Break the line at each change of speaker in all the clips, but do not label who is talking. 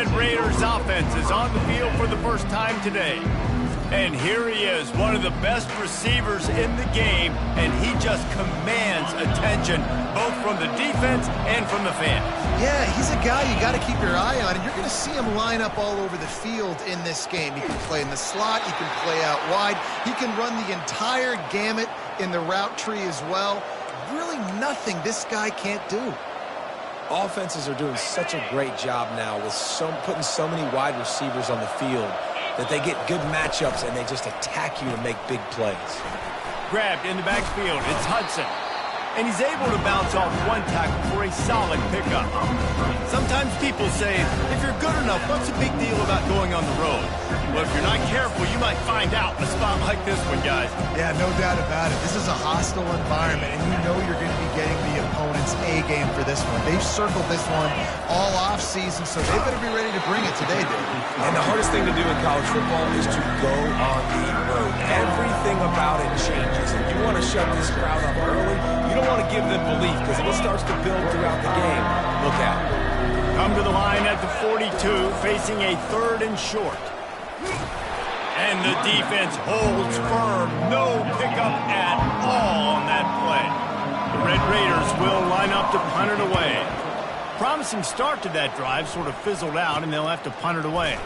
Red Raiders offense is on the field for the first time today. And here he is, one of the best receivers in the game, and he just commands attention, both from the defense and from the fans.
Yeah, he's a guy you got to keep your eye on, and you're going to see him line up all over the field in this game. He can play in the slot, he can play out wide, he can run the entire gamut in the route tree as well. Really nothing this guy can't do.
Offenses are doing such a great job now with putting so many wide receivers on the field that they get good matchups and they just attack you and make big plays.
Grabbed in the backfield, it's Hudson. And he's able to bounce off one tackle for a solid pickup. Sometimes people say, if you're good enough, what's the big deal about going on the road? Well, if you're not careful, you might find out in a spot like this one, guys.
Yeah, no doubt about it. This is a hostile environment, and you know you're going to be getting the opponent's A game for this one. They've circled this one all off-season, so they better be ready to bring it today, Dave.
And the hardest thing to do in college football is to go on the road. Everything about it changes. If you want to shut this crowd up early, you don't want to give them belief, because if it starts to build throughout the game, look out.
Come to the line at the 42, facing a 3rd and short. And the defense holds firm. No pickup at all on that play. The Red Raiders will line up to punt it away. Promising start to that drive, sort of fizzled out, and they'll have to punt it away.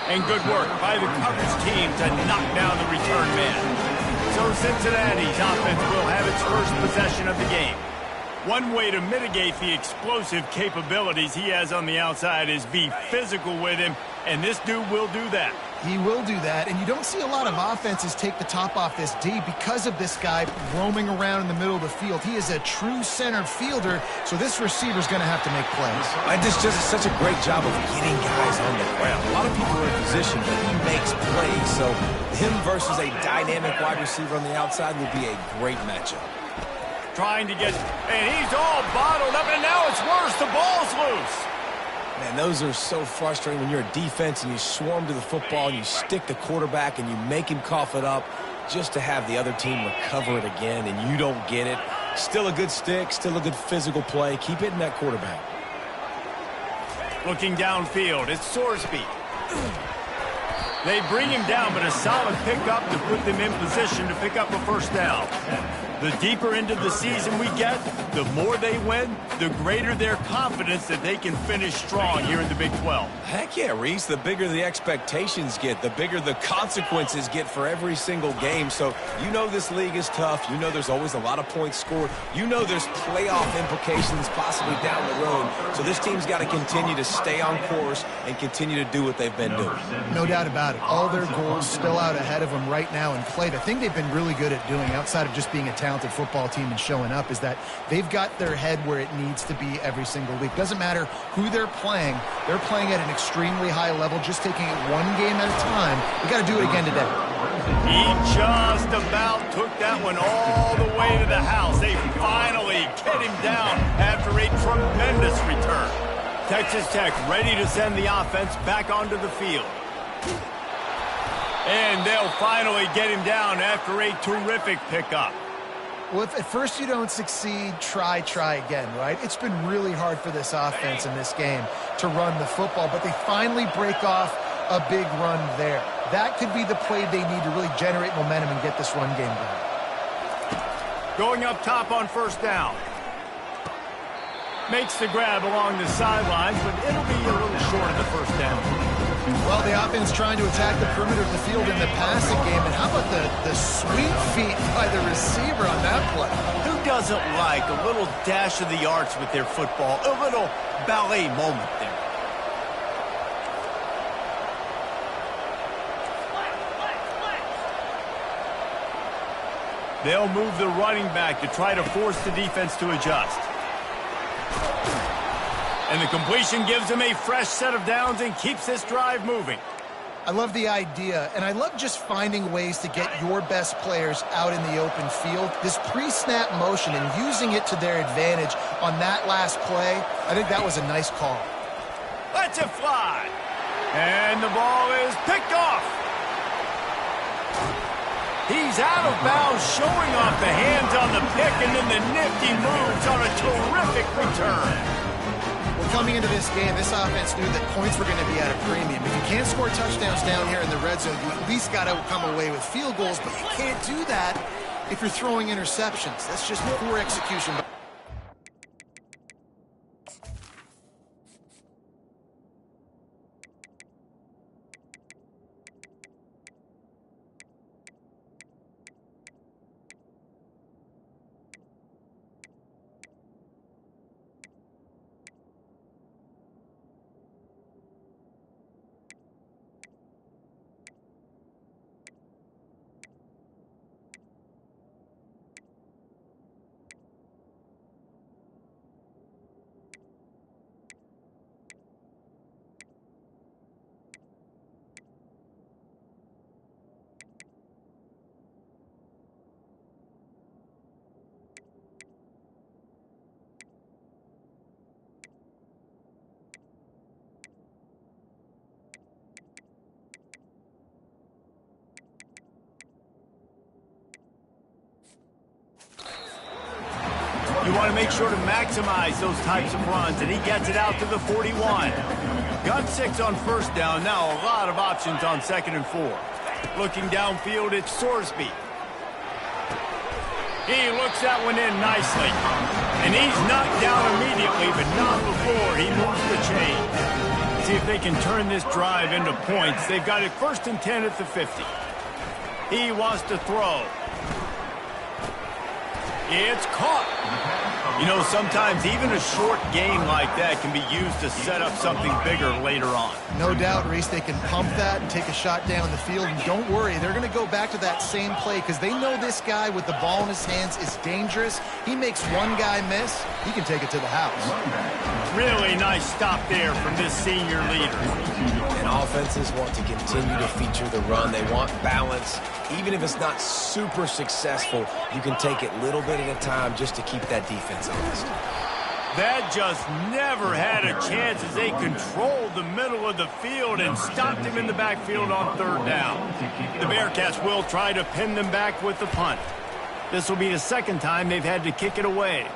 And good work by the coverage team to knock down the return man. So Cincinnati's offense will have its first possession of the game. One way to mitigate the explosive capabilities he has on the outside is be physical with him, and this dude will do that.
He will do that, and you don't see a lot of offenses take the top off this D because of this guy roaming around in the middle of the field. He is a true center fielder, so this receiver's going to have to make plays.
And this just such a great job of getting guys on the ground. A lot of people are in position, but he makes plays, so him versus a dynamic wide receiver on the outside will be a great matchup.
Trying to get, and he's all bottled up, and now it's worse. The ball's loose.
Man, those are so frustrating when you're a defense and you swarm to the football and you stick the quarterback and you make him cough it up just to have the other team recover it again and you don't get it. Still a good stick, still a good physical play. Keep hitting that quarterback.
Looking downfield, it's Sorsby. They bring him down, but a solid pickup to put them in position to pick up a first down. The deeper into the season we get, the more they win, the greater their confidence that they can finish strong here in the Big 12.
Heck yeah, Reese. The bigger the expectations get, the bigger the consequences get for every single game. So you know this league is tough. You know there's always a lot of points scored. You know there's playoff implications possibly down the road. So this team's got to continue to stay on course and continue to do what they've been doing.
No doubt about it. All their goals still out ahead of them right now in play. The thing they've been really good at doing, outside of just being a talented football team and showing up, is that they've got their head where it needs to be every single week. Doesn't matter who they're playing at an extremely high level, just taking it one game at a time. We got to do it again today.
He just about took that one all the way to the house. They finally get him down after a tremendous return. Texas Tech ready to send the offense back onto the field. And they'll finally get him down after a terrific pickup.
Well, if at first you don't succeed, try again, right? It's been really hard for this offense in this game to run the football, but they finally break off a big run there. That could be the play they need to really generate momentum and get this run game going.
Going up top on first down. Makes the grab along the sidelines, but it'll be a little short of the first down.
Well, the offense trying to attack the perimeter of the field in the passing game, and how about the sweet feet by the receiver on that play?
Who doesn't like a little dash of the arts with their football, a little ballet moment there? They'll move the running back to try to force the defense to adjust. And the completion gives them a fresh set of downs and keeps this drive moving.
I love the idea, and I love just finding ways to get your best players out in the open field. This pre-snap motion and using it to their advantage on that last play, I think that was a nice call.
Let's it fly. And the ball is picked off. He's out of bounds, showing off the hands on the pick, and then the nifty moves on a terrific return.
coming into this game, this offense knew that points were going to be at a premium. If you can't score touchdowns down here in the red zone, you at least got to come away with field goals, but you can't do that if you're throwing interceptions. That's just poor execution.
You want to make sure to maximize those types of runs, and he gets it out to the 41. Got 6 on first down. Now a lot of options on 2nd and 4. Looking downfield, it's Sorsby. He looks that one in nicely. And he's knocked down immediately, but not before he moves the chain. See if they can turn this drive into points. They've got it 1st and 10 at the 50. He wants to throw. It's caught. You know, sometimes even a short game like that can be used to set up something bigger later on.
No doubt, Reese, they can pump that and take a shot down the field. And don't worry, they're going to go back to that same play because they know this guy with the ball in his hands is dangerous. He makes one guy miss, he can take it to the house.
Really nice stop there from this senior leader.
And offenses want to continue to feature the run. They want balance. Even if it's not super successful, you can take it little bit at a time just to keep that defense honest.
That just never had a chance as they controlled the middle of the field and stopped him in the backfield on 3rd down. The Bearcats will try to pin them back with the punt. This will be the 2nd time they've had to kick it away.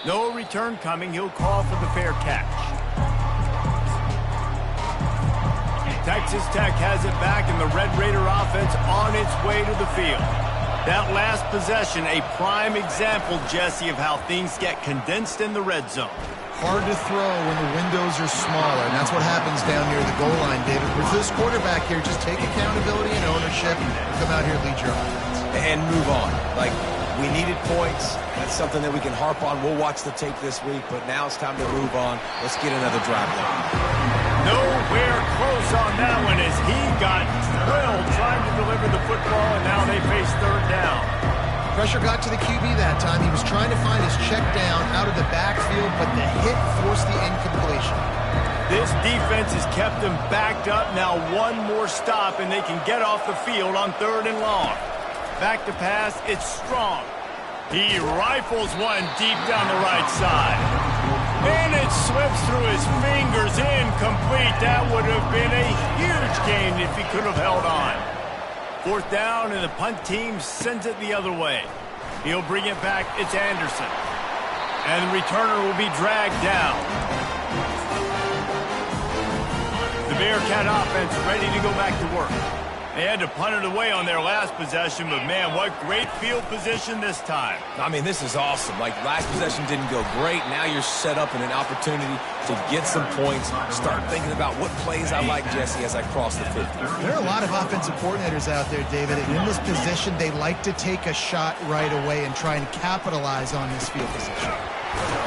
No return coming. He'll call for the fair catch. Texas Tech has it back, and the Red Raider offense on its way to the field. That last possession, a prime example, Jesse, of how things get condensed in the red zone.
Hard to throw when the windows are smaller, and that's what happens down near the goal line, David. With this quarterback here, just take accountability and ownership and come out here and lead your offense.
And move on. Like, we needed points. That's something that we can harp on. We'll watch the tape this week, but now it's time to move on. Let's get another drive going.
Nowhere close on that one as he got drilled trying to deliver the football, and now they face 3rd down.
Pressure got to the QB that time. He was trying to find his check down out of the backfield, but the hit forced the incompletion.
This defense has kept them backed up. Now one more stop, and they can get off the field on 3rd and long. Back to pass, it's Strong. He rifles one deep down the right side. And it slips through his fingers, incomplete. That would have been a huge gain if he could have held on. 4th down, and the punt team sends it the other way. He'll bring it back. It's Anderson. And the returner will be dragged down. The Bearcat offense ready to go back to work. They had to punt it away on their last possession, but man, what great field position this time.
I mean, this is awesome. Like, last possession didn't go great. Now you're set up in an opportunity to get some points. Start thinking about what plays I like, Jesse, as I cross the 50.
There are a lot of offensive coordinators out there, David, and in this position, they like to take a shot right away and try and capitalize on this field position.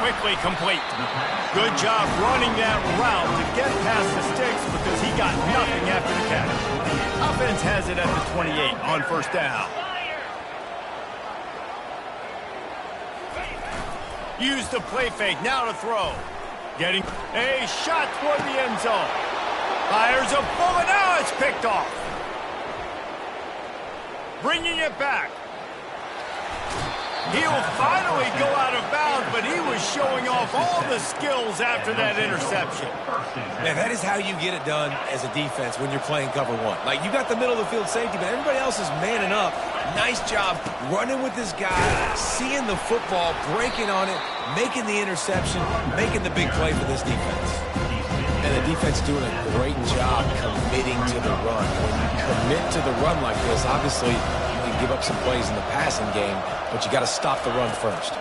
Quickly complete. Good job running that route to get past the sticks because he got nothing after the catch. Offense has it at the 28 on 1st down. Use the play fake, now to throw. Getting a shot toward the end zone. Fires a bullet, now it's picked off. Bringing it back. He'll finally go out of bounds, but he was showing off all the skills after that interception.
Man, that is how you get it done as a defense when you're playing cover one. Like, you got the middle of the field safety, but everybody else is manning up. Nice job running with this guy, seeing the football, breaking on it, making the interception, making the big play for this defense. And the defense doing a great job committing to the run. When you commit to the run like this, obviously you can give up some plays in the passing game, but you got to stop the run first.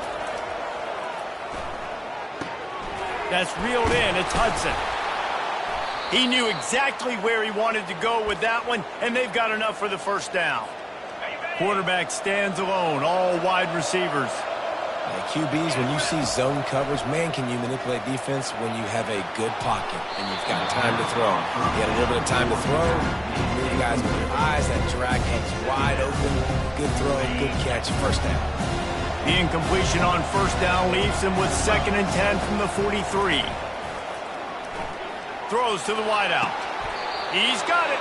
That's reeled in. It's Hudson. He knew exactly where he wanted to go with that one, and they've got enough for the first down. Quarterback stands alone, all wide receivers.
QBs, when you see zone coverage, man, can you manipulate defense when you have a good pocket and you've got time to throw. You get a little bit of time to throw, you can move guys with your eyes, that drag hangs wide open, good throw, good catch, first down.
The incompletion on first down leaves him with 2nd and 10 from the 43. Throws to the wideout. He's got it.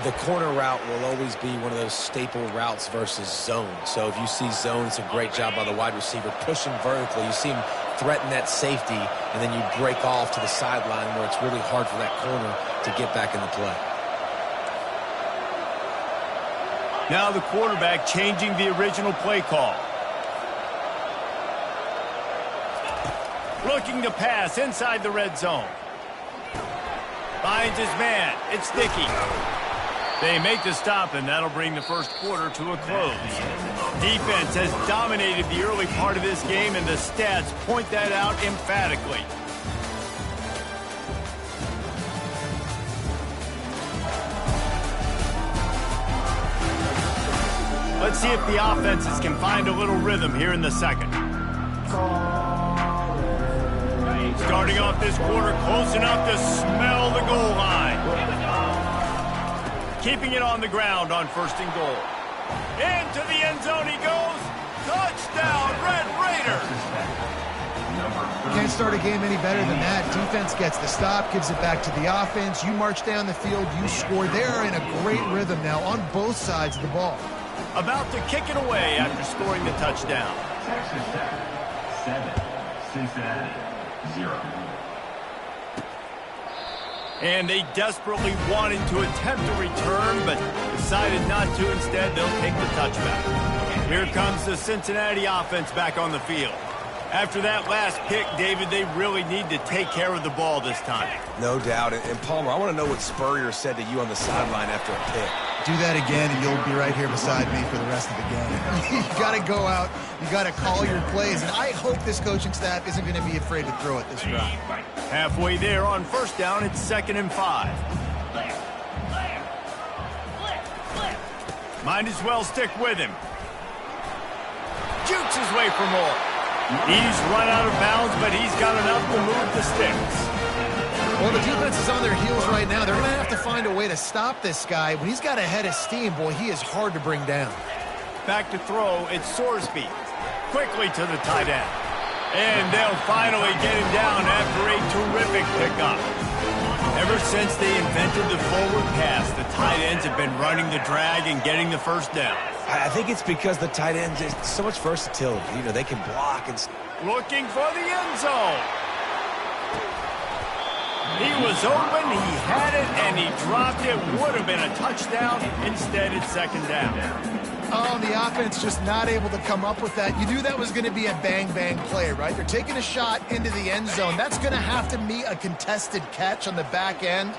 The corner route will always be one of those staple routes versus zone. So if you see zone, it's a great job by the wide receiver pushing vertically. You see him threaten that safety, and then you break off to the sideline where it's really hard for that corner to get back in the play.
Now the quarterback changing the original play call. Looking to pass inside the red zone. Finds his man. It's Dickey. They make the stop, and that'll bring the first quarter to a close. Defense has dominated the early part of this game, and the stats point that out emphatically. Let's see if the offenses can find a little rhythm here in the second. Starting off this quarter close enough to smell the goal line. Keeping it on the ground on 1st and goal. Into the end zone he goes. Touchdown, Red Raiders.
Can't start a game any better than that. Defense gets the stop, gives it back to the offense. You march down the field, you score. They're in a great rhythm now on both sides of the ball.
About to kick it away after scoring the touchdown.
Texas Tech 7, Cincinnati 0.
And they desperately wanted to attempt a return, but decided not to. Instead, they'll take the touchback. Here comes the Cincinnati offense back on the field. After that last pick, David, they really need to take care of the ball this time.
No doubt. And Palmer, I want to know what Spurrier said to you on the sideline after a pick.
Do that again, and you'll be right here beside me for the rest of the game. You got to go out. You got to call your plays. And I hope this coaching staff isn't going to be afraid to throw it this drive.
Halfway there on first down, it's 2nd and 5. Might as well stick with him. Jukes his way for more. He's run out of bounds, but he's got enough to move the sticks.
Well, the defense is on their heels right now. They're going to have to find a way to stop this guy. When he's got a head of steam, boy, he is hard to bring down.
Back to throw, it's Sorsby. Quickly to the tight end. And they'll finally get him down after a terrific pickup. Ever since they invented the forward pass, the tight ends have been running the drag and getting the first down.
I think it's because the tight ends is so much versatility. You know, they can block and...
Looking for the end zone. He was open, he had it, and he dropped it. Would have been a touchdown. Instead, it's 2nd down.
Oh, the offense just not able to come up with that. You knew that was going to be a bang-bang play, right? They're taking a shot into the end zone. That's going to have to be a contested catch on the back end,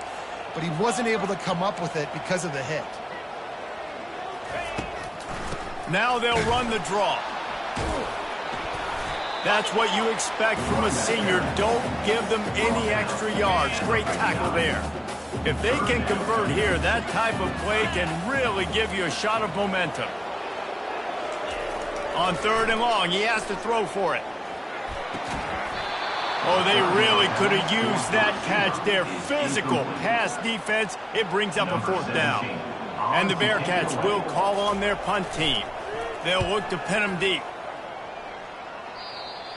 but he wasn't able to come up with it because of the hit.
Now they'll run the draw. That's what you expect from a senior. Don't give them any extra yards. Great tackle there. If they can convert here, that type of play can really give you a shot of momentum. On 3rd and long, he has to throw for it. Oh, they really could have used that catch there. Physical pass defense. It brings up a 4th down. And the Bearcats will call on their punt team. They'll look to pin them deep.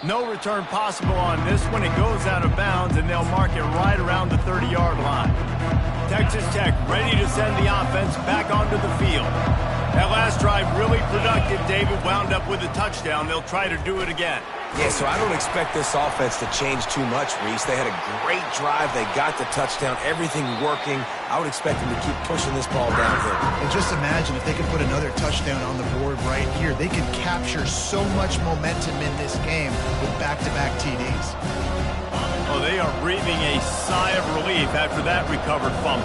No return possible on this one. It goes out of bounds, and they'll mark it right around the 30-yard line. Texas Tech ready to send the offense back onto the field. That last drive really productive. David wound up with a touchdown. They'll try to do it again.
Yeah, so I don't expect this offense to change too much, Reese. They had a great drive. They got the touchdown. Everything working. I would expect them to keep pushing this ball downhill.
And just imagine if they could put another touchdown on the board right here. They could capture so much momentum in this game with back-to-back TDs.
Oh, they are breathing a sigh of relief after that recovered fumble.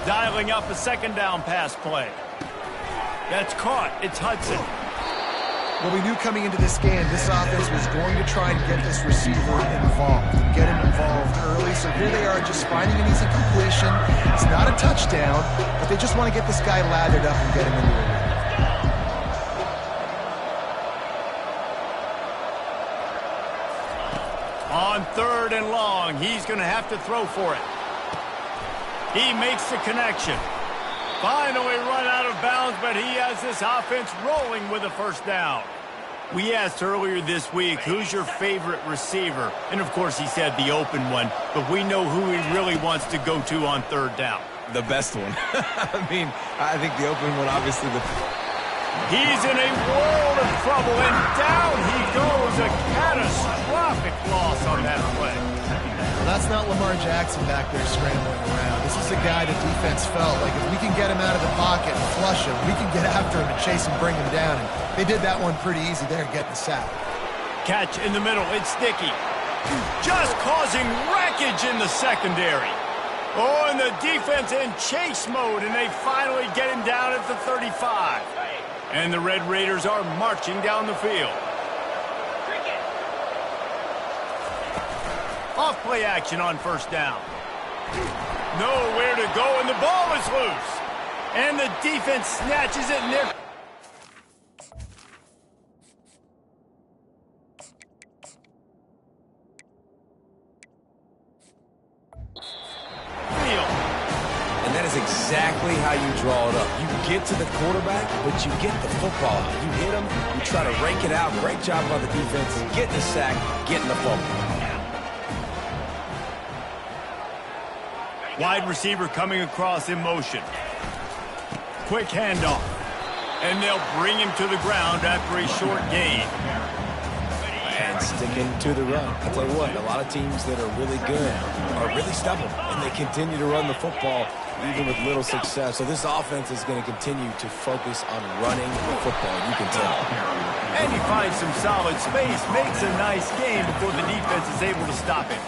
Dialing up a second down pass play. That's caught. It's Hudson.
Well, we knew coming into this game, this offense was going to try and get this receiver involved, get him involved early. So here they are just finding an easy completion. It's not a touchdown, but they just want to get this guy lathered up and get him into a rhythm.
On 3rd and long, he's going to have to throw for it. He makes the connection. Finally run out of bounds, but he has this offense rolling with a first down. We asked earlier this week, who's your favorite receiver? And, of course, he said the open one, but we know who he really wants to go to on 3rd down.
The best one. I mean, I think the open one, obviously.
He's in a world of trouble, and down he goes. A catastrophic loss on that play.
Well, that's not Lamar Jackson back there scrambling around. This is a guy the defense felt like if we can get him out of the pocket and flush him, we can get after him and chase him, bring him down. And they did that one pretty easy there, getting the sack.
Catch in the middle. It's sticky. Just causing wreckage in the secondary. Oh, and the defense in chase mode, and they finally get him down at the 35. And the Red Raiders are marching down the field. Off play action on 1st down. Nowhere to go, and the ball is loose. And the defense snatches it, and they're...
And that is exactly how you draw it up. You get to the quarterback, but you get the football out. You hit him, you try to rake it out. Great job by the defense, getting the sack, getting the fumble.
Wide receiver coming across in motion. Quick handoff. And they'll bring him to the ground after a short gain.
And sticking to the run. I'll tell you what, a lot of teams that are really good are really stubborn, and they continue to run the football even with little success. So this offense is going to continue to focus on running the football, you can tell.
And he finds some solid space, makes a nice game before the defense is able to stop him.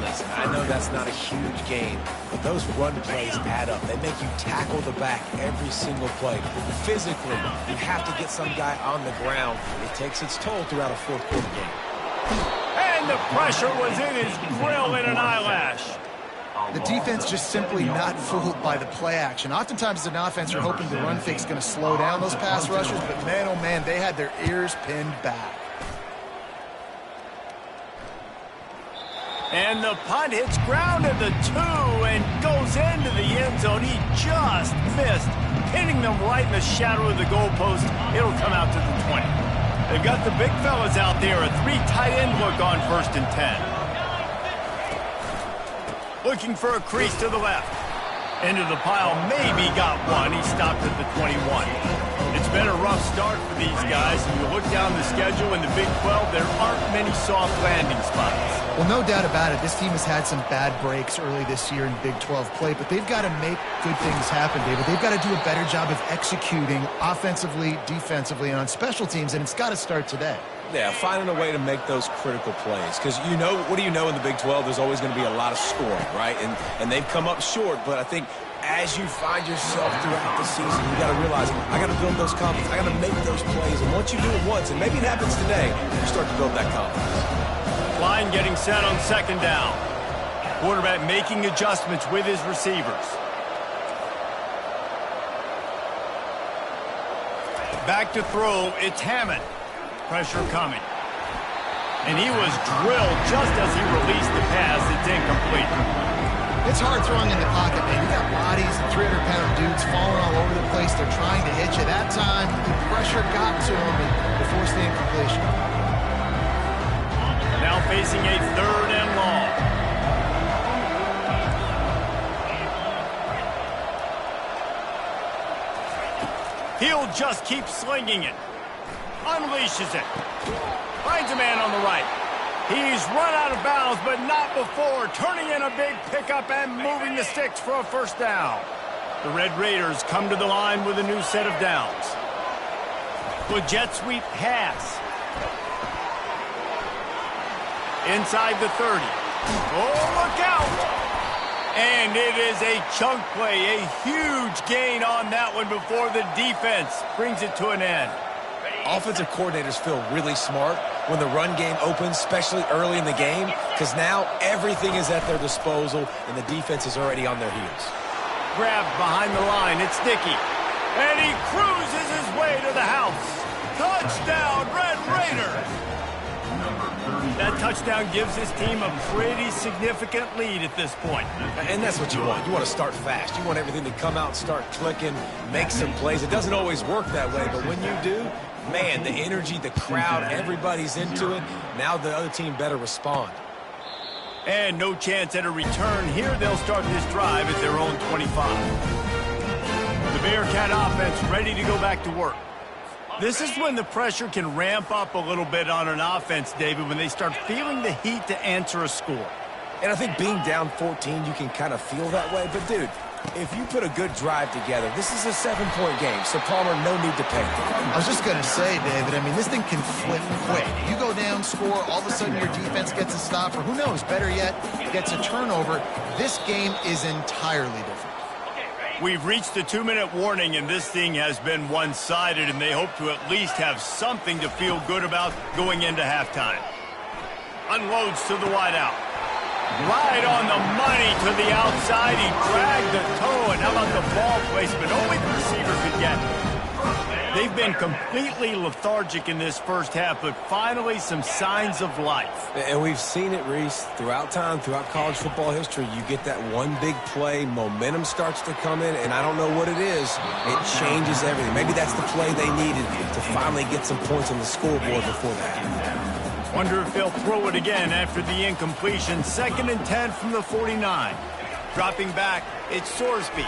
Listen, I know that's not a huge game, but those run plays add up. They make you tackle the back every single play. Physically, you have to get some guy on the ground. It takes its toll throughout a fourth-quarter game.
And the pressure was in his grill in an eyelash.
The defense just simply not fooled by the play action. Oftentimes as an offense, you're hoping the run fake's going to slow down those pass rushers, but man, oh man, they had their ears pinned back.
And the punt hits ground at the 2 and goes into the end zone. He just missed, hitting them right in the shadow of the goalpost. It'll come out to the 20. They've got the big fellas out there, a 3 tight end look on 1st and 10. Looking for a crease to the left. Into the pile, maybe got one. He stopped at the 21. It's been a rough start for these guys. And you look down the schedule in the Big 12, there aren't many soft landing spots.
Well, no doubt about it. This team has had some bad breaks early this year in Big 12 play, but they've got to make good things happen, David. They've got to do a better job of executing offensively, defensively, and on special teams, and it's got to start today.
Yeah, finding a way to make those critical plays. Because, you know, what do you know in the Big 12? There's always going to be a lot of scoring, right? And they've come up short, but I think as you find yourself throughout the season, you got to realize, I got to build those confidence. I got to make those plays. And once you do it once, and maybe it happens today, you start to build that confidence.
Line getting set on 2nd down. Quarterback making adjustments with his receivers. Back to throw, it's Hammond. Pressure coming. And he was drilled just as he released the pass. It's incomplete.
It's hard throwing in the pocket, man. You got bodies and 300-pound dudes falling all over the place. They're trying to hit you. That time, the pressure got to him and forced the incompletion.
Now facing a 3rd and long. He'll just keep slinging it. Unleashes it. Finds a man on the right. He's run out of bounds, but not before turning in a big pickup and moving the sticks for a first down. The Red Raiders come to the line with a new set of downs. With jet sweep pass. Inside the 30. Oh, look out! And it is a chunk play, a huge gain on that one before the defense brings it to an end.
Offensive coordinators feel really smart when the run game opens, especially early in the game, because now everything is at their disposal and the defense is already on their heels.
Grabbed behind the line, it's Dickey. And he cruises his way to the house. Touchdown, Red Raiders! That touchdown gives his team a pretty significant lead at this point.
And that's what you want. You want to start fast. You want everything to come out and start clicking, make some plays. It doesn't always work that way, but when you do, man, the energy, the crowd, everybody's into it. Now the other team better respond.
And no chance at a return. Here they'll start this drive at their own 25. The Bearcat offense ready to go back to work. This is when the pressure can ramp up a little bit on an offense, David, when they start feeling the heat to answer a score.
And I think being down 14, you can kind of feel that way. But, dude, if you put a good drive together, this is a 7-point game, so Palmer, no need to panic.
I was just going to say, David, I mean, this thing can flip quick. You go down, score, all of a sudden your defense gets a stop, or who knows, better yet, gets a turnover. This game is entirely different.
We've reached the 2-minute warning, and this thing has been one-sided, and they hope to at least have something to feel good about going into halftime. Unloads to the wideout. Right on the money to the outside. He dragged the toe, and how about the ball placement? Only the receiver could get it. They've been completely lethargic in this first half, but finally some signs of life.
And we've seen it, Reese, throughout time, throughout college football history. You get that one big play, momentum starts to come in, and I don't know what it is. It changes everything. Maybe that's the play they needed to finally get some points on the scoreboard before that.
Wonder if they'll throw it again after the incompletion. 2nd and 10 from the 49. Dropping back, it's Sorsby.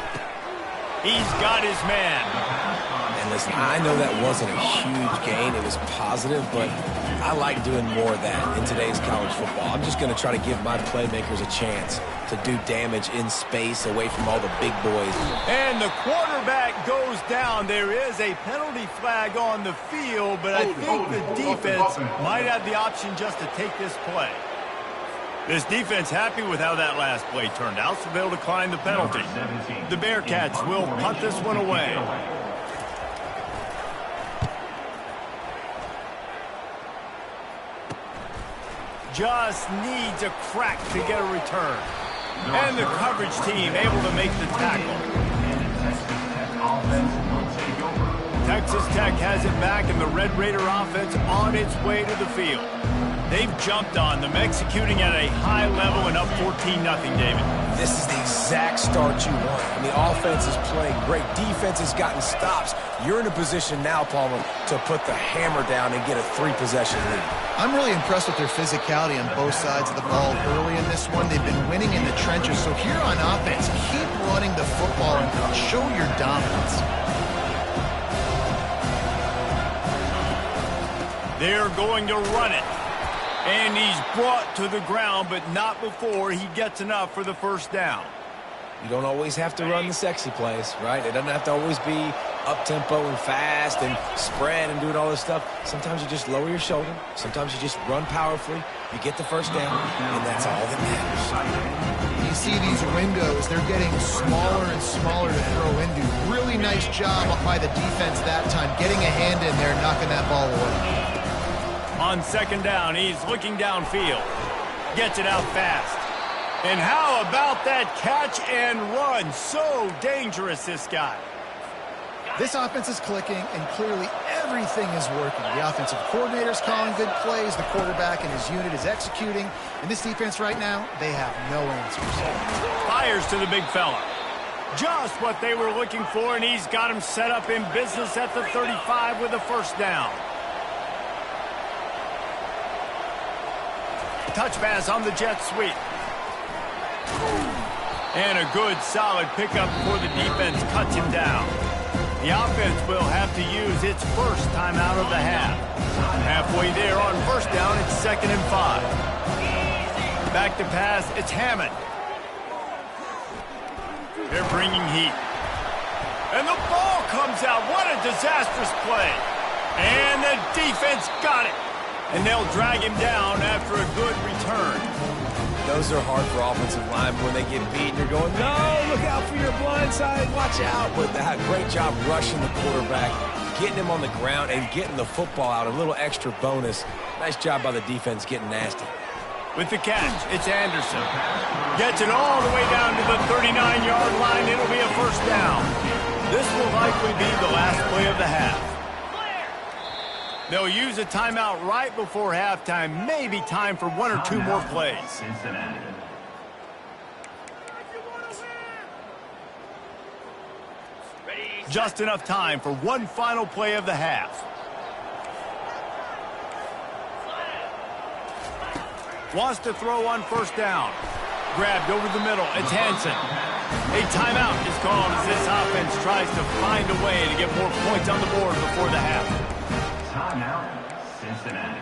He's got his man.
And listen, I know that wasn't a huge gain. It was positive, but I like doing more of that in today's college football. I'm just going to try to give my playmakers a chance to do damage in space away from all the big boys.
And the quarterback goes down. There is a penalty flag on the field, but I think the defense might have the option just to take this play. This defense happy with how that last play turned out, so they'll decline the penalty. The Bearcats will punt this one away. Just needs a crack to get a return. And the coverage team able to make the tackle. Texas Tech has it back, and the Red Raider offense on its way to the field. They've jumped on them, executing at a high level and up 14-0, David.
This is the exact start you want. And the offense is playing great. Defense has gotten stops. You're in a position now, Palmer, to put the hammer down and get a 3-possession lead.
I'm really impressed with their physicality on both sides of the ball early in this one. They've been winning in the trenches. So here on offense, keep running the football and show your dominance.
They're going to run it. And he's brought to the ground, but not before he gets enough for the first down.
You don't always have to run the sexy plays, right? It doesn't have to always be up-tempo and fast and spread and doing all this stuff. Sometimes you just lower your shoulder. Sometimes you just run powerfully. You get the first down, and that's all that matters.
You see these windows, they're getting smaller and smaller to throw into. Really nice job by the defense that time, getting a hand in there, knocking that ball away.
On 2nd down, he's looking downfield. Gets it out fast. And how about that catch and run? So dangerous, this guy.
This offense is clicking, and clearly everything is working. The offensive coordinator's calling good plays. The quarterback and his unit is executing. And this defense right now, they have no answers.
Fires to the big fella. Just what they were looking for, and he's got him set up in business at the 35 with a first down. Touch pass on the jet sweep. And a good, solid pickup before the defense cuts him down. The offense will have to use its first timeout of the half. Halfway there on first down, it's 2nd and 5. Back to pass, it's Hammond. They're bringing heat. And the ball comes out. What a disastrous play. And the defense got it. And they'll drag him down after a good return.
Those are hard for offensive line when they get beat. You're going, no, look out for your blind side. Watch out. But that great job rushing the quarterback, getting him on the ground, and getting the football out. A little extra bonus. Nice job by the defense getting nasty.
With the catch, it's Anderson. Gets it all the way down to the 39-yard line. It'll be a first down. This will likely be the last play of the half. They'll use a timeout right before halftime. Maybe time for 1 or 2 more plays.
Cincinnati.
Just enough time for one final play of the half. Wants to throw on first down. Grabbed over the middle. It's Hansen. A timeout is called as this offense tries to find a way to get more points on the board before the half.
Timeout, Cincinnati.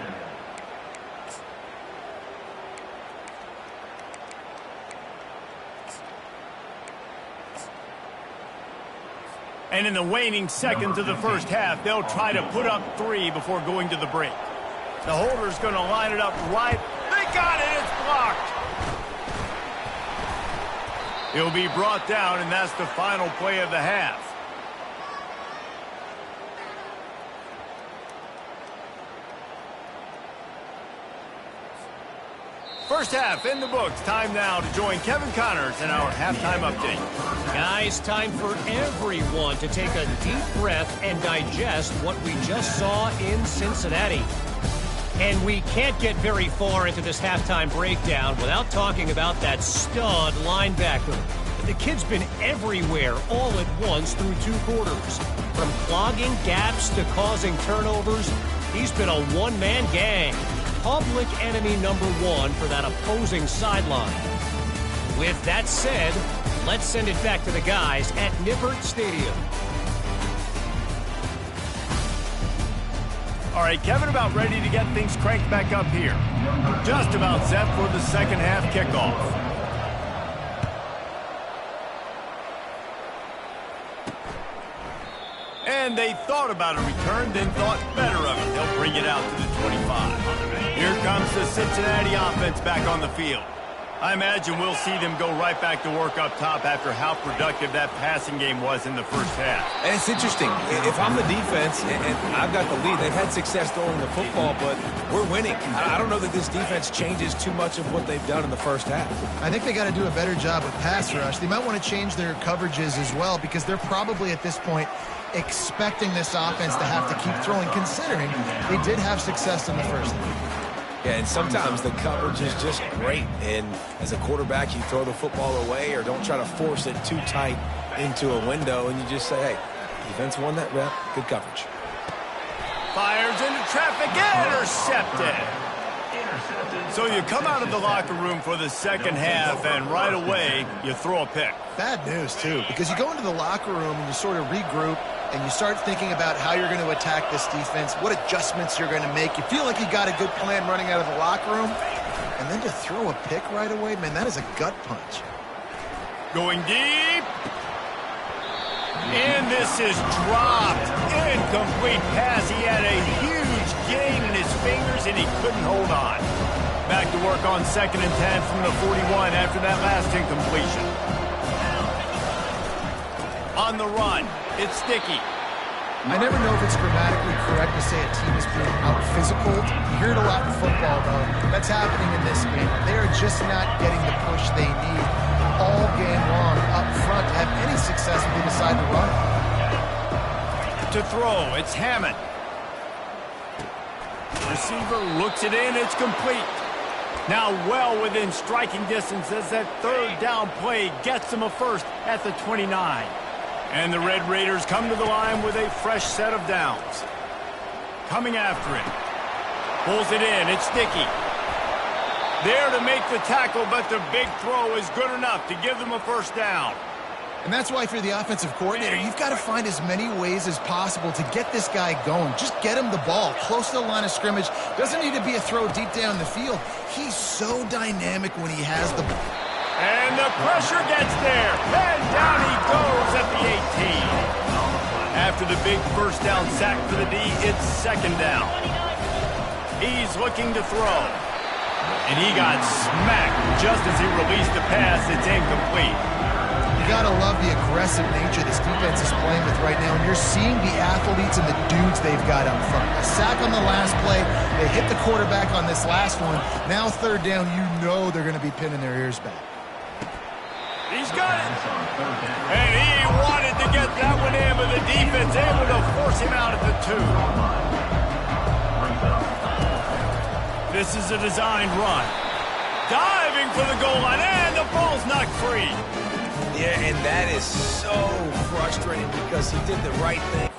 And in the waning seconds of the first half, they'll try to put up 3 before going to the break. The holder's going to line it up right. They got it. It's blocked. He'll be brought down, and that's the final play of the half. First half in the books. Time now to join Kevin Connors in our halftime update.
Guys, time for everyone to take a deep breath and digest what we just saw in Cincinnati. And we can't get very far into this halftime breakdown without talking about that stud linebacker. The kid's been everywhere all at once through 2 quarters. From clogging gaps to causing turnovers, he's been a one-man gang. Public enemy number 1 for that opposing sideline. With that said, let's send it back to the guys at Nippert Stadium.
All right, Kevin, about ready to get things cranked back up here. Just about set for the second half kickoff. And they thought about a return, then thought better of it. They'll bring it out to the 25. Here comes the Cincinnati offense back on the field. I imagine we'll see them go right back to work up top after how productive that passing game was in the first half.
And it's interesting. If I'm the defense and I've got the lead, they've had success throwing the football, but we're winning. I don't know that this defense changes too much of what they've done in the first half.
I think they got to do a better job with pass rush. They might want to change their coverages as well because they're probably at this point expecting this offense to have to keep throwing, considering they did have success in the first half.
Yeah, and sometimes the coverage is just great. And as a quarterback, you throw the football away or don't try to force it too tight into a window, and you just say, hey, defense won that rep, good coverage.
Fires into traffic, intercepted. So you come out of the locker room for the second half, and right away, you throw a pick.
Bad news, too, because you go into the locker room and you sort of regroup, and you start thinking about how you're going to attack this defense, what adjustments you're going to make. You feel like you got a good plan running out of the locker room, and then to throw a pick right away, man, that is a gut punch.
Going deep. And this is dropped. Incomplete pass. He had a huge gain in his fingers, and he couldn't hold on. Back to work on 2nd and 10 from the 41 after that last incompletion. On the run, it's Sticky.
I never know if it's grammatically correct to say a team is being out-physical. You hear it a lot in football, though. That's happening in this game. They are just not getting the push they need all game long up front to have any success if they decide to run.
To throw, it's Hammond. Receiver looks it in, it's complete. Now well within striking distance as that third down play gets them a first at the 29. And the Red Raiders come to the line with a fresh set of downs. Coming after it. Pulls it in. It's Dickey. There to make the tackle, but the big throw is good enough to give them a first down.
And that's why, if you're the offensive coordinator, you've got to find as many ways as possible to get this guy going. Just get him the ball close to the line of scrimmage. Doesn't need to be a throw deep down the field. He's so dynamic when he has the ball.
And the pressure gets there. And down he goes at the 18. After the big first down sack for the D, it's second down. He's looking to throw. And he got smacked just as he released the pass. It's incomplete.
You got to love the aggressive nature this defense is playing with right now, and you're seeing the athletes and the dudes they've got up front. A sack on the last play. They hit the quarterback on this last one. Now third down, you know they're going to be pinning their ears back.
He's got it. And he wanted to get that one in, but the defense able to force him out at the 2. This is a designed run. Diving for the goal line, and the ball's knocked free.
Yeah, and that is so frustrating because he did the right thing.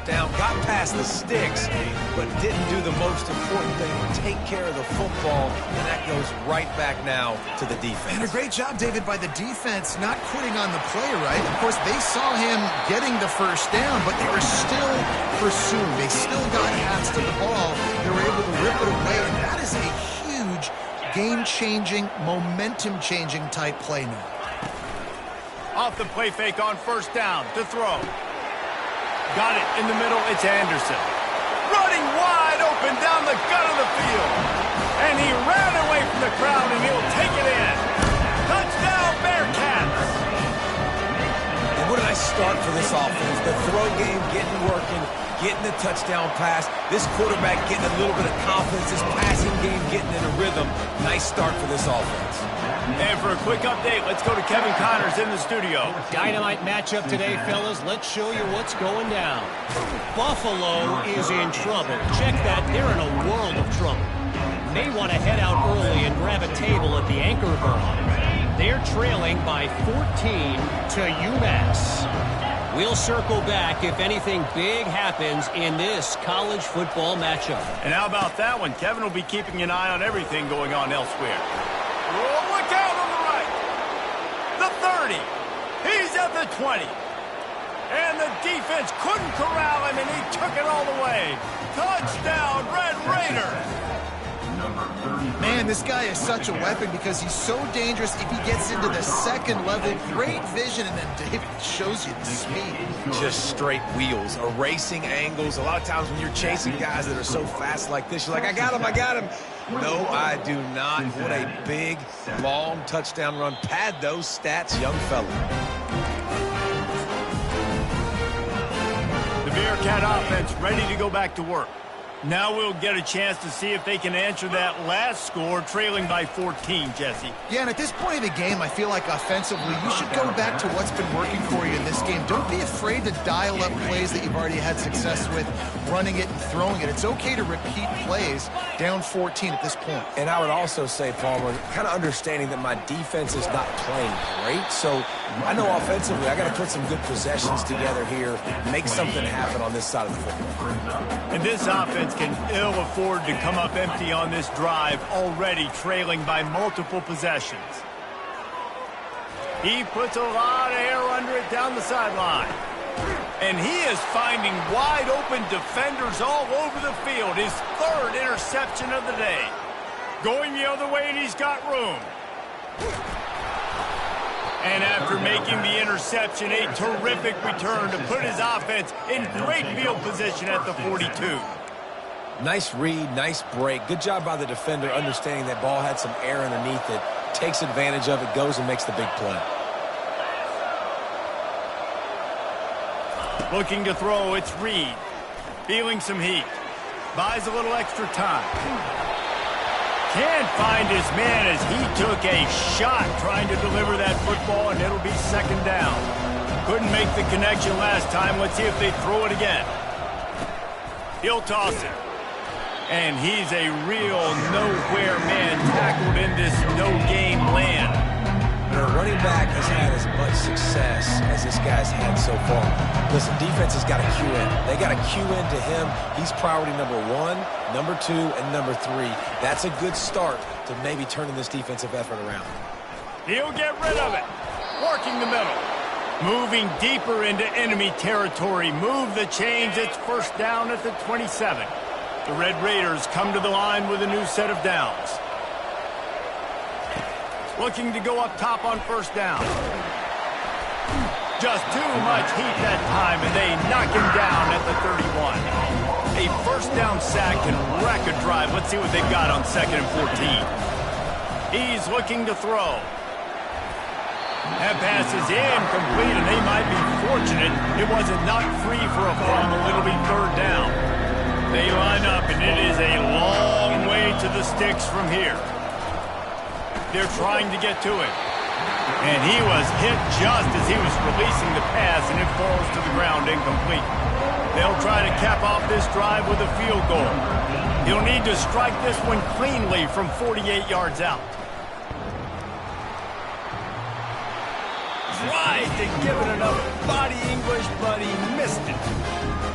Down, got past the sticks, but didn't do the most important thing, take care of the football, and that goes right back now to the defense.
And a great job, David, by the defense not quitting on the play, right? Of course, they saw him getting the first down, but they were still pursuing. They still got hats to the ball. They were able to rip it away, and that is a huge game-changing, momentum-changing type play now.
Off the play fake on first down to throw. Got it in the middle, it's Anderson. Running wide open down the gut of the field. And he ran away from the crowd, and he'll take it in. Touchdown, Bearcats!
And what a nice start for this offense. The throw game getting working, getting the touchdown pass. This quarterback getting a little bit of confidence. This passing game getting in a rhythm. Nice start for this offense.
And for a quick update, let's go to Kevin Connors in the studio.
Dynamite matchup today, fellas. Let's show you what's going down. Buffalo is in trouble. Check that. They're in a world of trouble. May want to head out early and grab a table at the Anchor Bar. They're trailing by 14 to UMass. We'll circle back if anything big happens in this college football matchup.
And how about that one? Kevin will be keeping an eye on everything going on elsewhere. Oh, look out on the right. The 30. He's at the 20. And the defense couldn't corral him, and he took it all the way. Touchdown, Red Raiders.
Man, this guy is such a weapon because he's so dangerous if he gets into the second level. Great vision, and then David shows you the speed.
Just straight wheels, erasing angles. A lot of times when you're chasing guys that are so fast like this, you're like, I got him, I got him. No, I do not. What a big, long touchdown run. Pad those stats, young fella.
The Bearcat offense ready to go back to work. Now we'll get a chance to see if they can answer that last score, trailing by 14, Jesse.
Yeah, and at this point of the game, I feel like offensively, you should go back to what's been working for you in this game. Don't be afraid to dial up plays that you've already had success with, running it and throwing it. It's okay to repeat plays down 14 at this point.
And I would also say, Palmer, kind of understanding that my defense is not playing great. So I know offensively, I got to put some good possessions together here, make something happen on this side of the football.
And this offense can ill afford to come up empty on this drive, already trailing by multiple possessions. He puts a lot of air under it down the sideline. And he is finding wide open defenders all over the field. His third interception of the day. Going the other way, and he's got room. And after making the interception, a terrific return to put his offense in great field position at the 42.
Nice read, nice break. Good job by the defender understanding that ball had some air underneath it. Takes advantage of it, goes and makes the big play.
Looking to throw, it's Reed. Feeling some heat. Buys a little extra time. Can't find his man as he took a shot trying to deliver that football, and it'll be second down. Couldn't make the connection last time. Let's see if they throw it again. He'll toss it. And he's a real nowhere man tackled in this no-game land.
A running back has had as much success as this guy's had so far. Listen, defense has got to cue in. They got to cue into him. He's priority number 1, number 2, and number 3. That's a good start to maybe turning this defensive effort around.
He'll get rid of it. Working the middle. Moving deeper into enemy territory. Move the chains. It's first down at the 27. The Red Raiders come to the line with a new set of downs. Looking to go up top on first down. Just too much heat that time, and they knock him down at the 31. A first down sack can wreck a drive. Let's see what they've got on 2nd and 14. He's looking to throw. That pass is incomplete, and they might be fortunate it wasn't knocked free for a fumble. It'll be 3rd down. They line up, and it is a long way to the sticks from here. They're trying to get to it. And he was hit just as he was releasing the pass, and it falls to the ground incomplete. They'll try to cap off this drive with a field goal. He'll need to strike this one cleanly from 48 yards out. Tried to give it enough body English, but he missed it.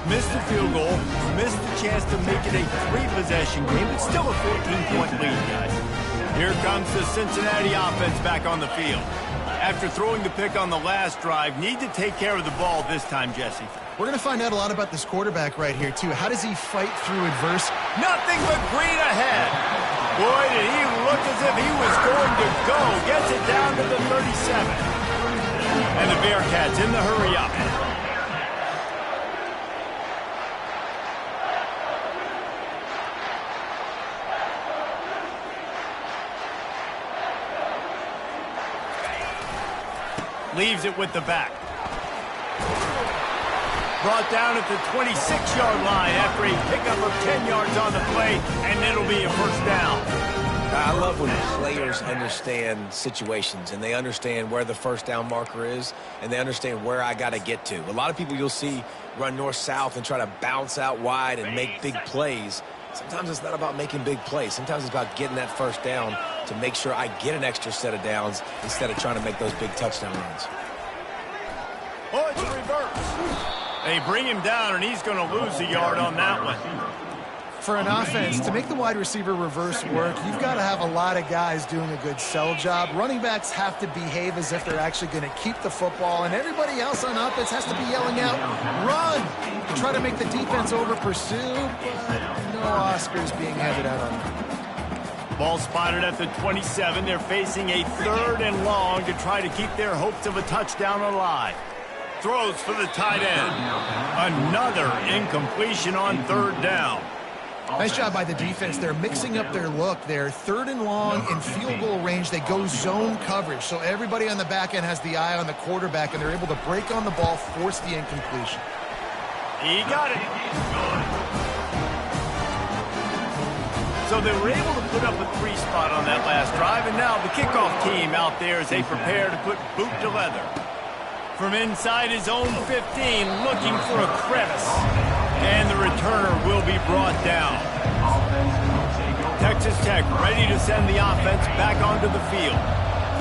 Missed the field goal, missed the chance to make it a 3-possession game, but still a 14-point lead, guys. Here comes the Cincinnati offense back on the field. After throwing the pick on the last drive, need to take care of the ball this time, Jesse.
We're going to find out a lot about this quarterback right here, too. How does he fight through adversity?
Nothing but green ahead. Boy, did he look as if he was going to go. Gets it down to the 37. And the Bearcats in the hurry up. Leaves it with the back. Brought down at the 26-yard line after a pickup of 10 yards on the play, and it'll be a first down.
I love when players understand situations and they understand where the first down marker is and they understand where I got to get to. A lot of people you'll see run north-south and try to bounce out wide and make big plays. Sometimes it's not about making big plays. Sometimes it's about getting that first down to make sure I get an extra set of downs instead of trying to make those big touchdown runs.
Oh, it's a reverse. They bring him down, and he's going to lose a yard on that one.
For an offense, to make the wide receiver reverse work, you've got to have a lot of guys doing a good sell job. Running backs have to behave as if they're actually going to keep the football, and everybody else on offense has to be yelling out, run, to try to make the defense over-pursue, but no Oscars being handed out on them.
Ball spotted at the 27. They're facing a 3rd and long to try to keep their hopes of a touchdown alive. Throws for the tight end. Another incompletion on 3rd down.
Nice job by the defense. They're mixing up their look. They're 3rd and long in field goal range. They go zone coverage. So everybody on the back end has the eye on the quarterback, and they're able to break on the ball, force the incompletion.
He got it. So they were able to put up a 3 spot on that last drive, and now the kickoff team out there as they prepare to put boot to leather. From inside his own 15, looking for a crevice. And the returner will be brought down. Texas Tech ready to send the offense back onto the field.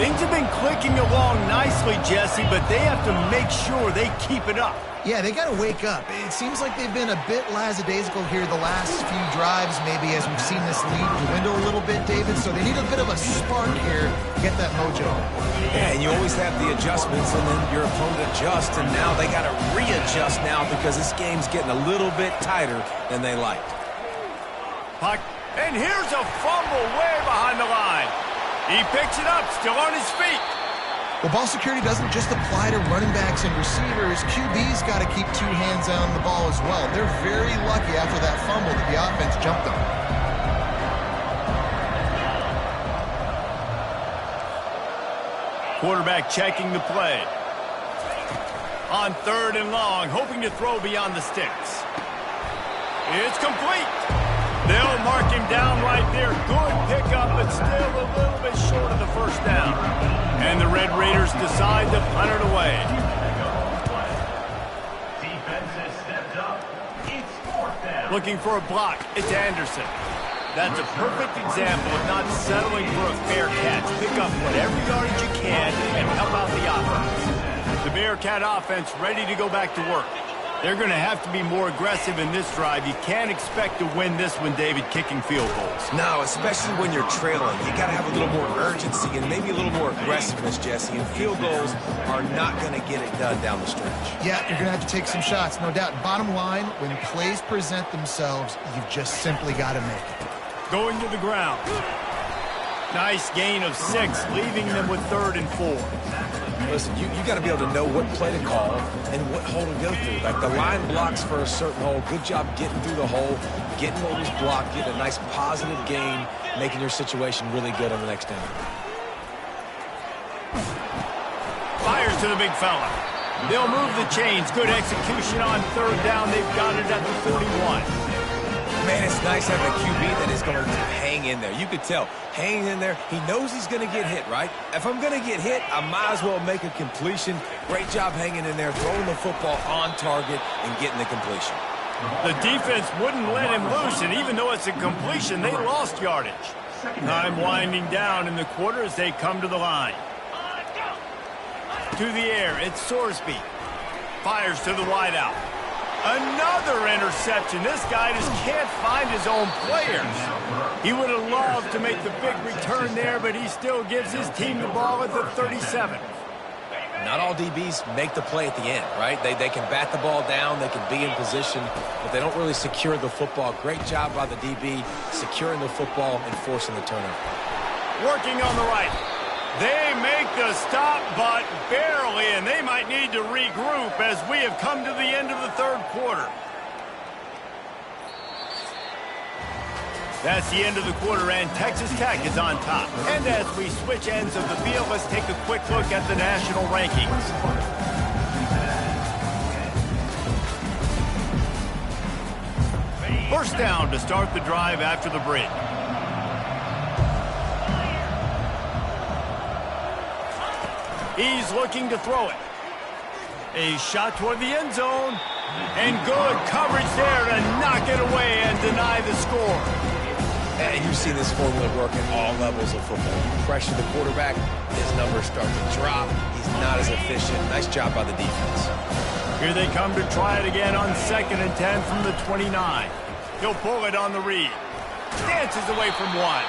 Things have been clicking along nicely, Jesse, but they have to make sure they keep it up.
Yeah, they got to wake up. It seems like they've been a bit lackadaisical here the last few drives, maybe, as we've seen this lead dwindle a little bit, David. So they need a bit of a spark here to get that mojo.
Yeah, and you always have the adjustments, and then your opponent adjusts, and now they got to readjust now because this game's getting a little bit tighter than they liked.
Puck, and here's a fumble way behind the line. He picks it up, still on his feet.
Well, ball security doesn't just apply to running backs and receivers. QB's got to keep 2 hands on the ball as well. They're very lucky after that fumble that the offense jumped on.
Quarterback checking the play. On 3rd and long, hoping to throw beyond the sticks. It's complete. They'll mark him down right there. Good pickup, but still a little bit short of the first down. And the Red Raiders decide to punt it away.
Defense has stepped up. It's 4th down.
Looking for a block. It's Anderson. That's a perfect example of not settling for a fair catch. Pick up whatever yardage you can and help out the offense. The Bearcat offense ready to go back to work. They're going to have to be more aggressive in this drive. You can't expect to win this one, David, kicking field goals.
No, especially when you're trailing. You got to have a little more urgency and maybe a little more aggressiveness, Jesse. And field goals are not going to get it done down the stretch.
Yeah, you're going to have to take some shots, no doubt. Bottom line, when plays present themselves, you've just simply got to make it.
Going to the ground. Nice gain of 6, leaving them with 3rd and 4.
Listen, you got to be able to know what play to call and what hole to go through. Like the line blocks for a certain hole. Good job getting through the hole, getting what was blocked, getting a nice positive gain, making your situation really good on the next down.
Fires to the big fella. They'll move the chains. Good execution on 3rd down. They've got it at the 41.
Man, it's nice having a QB that is going to hang in there. You could tell, hanging in there, he knows he's going to get hit, right? If I'm going to get hit, I might as well make a completion. Great job hanging in there, throwing the football on target and getting the completion.
The defense wouldn't let him loose, and even though it's a completion, they lost yardage. Time winding down in the quarter as they come to the line. To the air, it's Sorsby. Fires to the wideout. Another interception. This guy just can't find his own players. He would have loved to make the big return there, but he still gives his team the ball at the 37.
Not all DBs make the play at the end, right? They can bat the ball down, they can be in position, but they don't really secure the football. Great job by the DB securing the football and forcing the turnover.
Working on the right. They make the stop, but barely, and they might need to regroup as we have come to the end of the 3rd quarter. That's the end of the quarter, and Texas Tech is on top. And as we switch ends of the field, let's take a quick look at the national rankings. First down to start the drive after the break. He's looking to throw it. A shot toward the end zone. And good coverage there to knock it away and deny the score.
And you've seen this formula work at all levels of football. You pressure the quarterback, his numbers start to drop. He's not as efficient. Nice job by the defense.
Here they come to try it again on 2nd and 10 from the 29. He'll pull it on the read. Dances away from 1.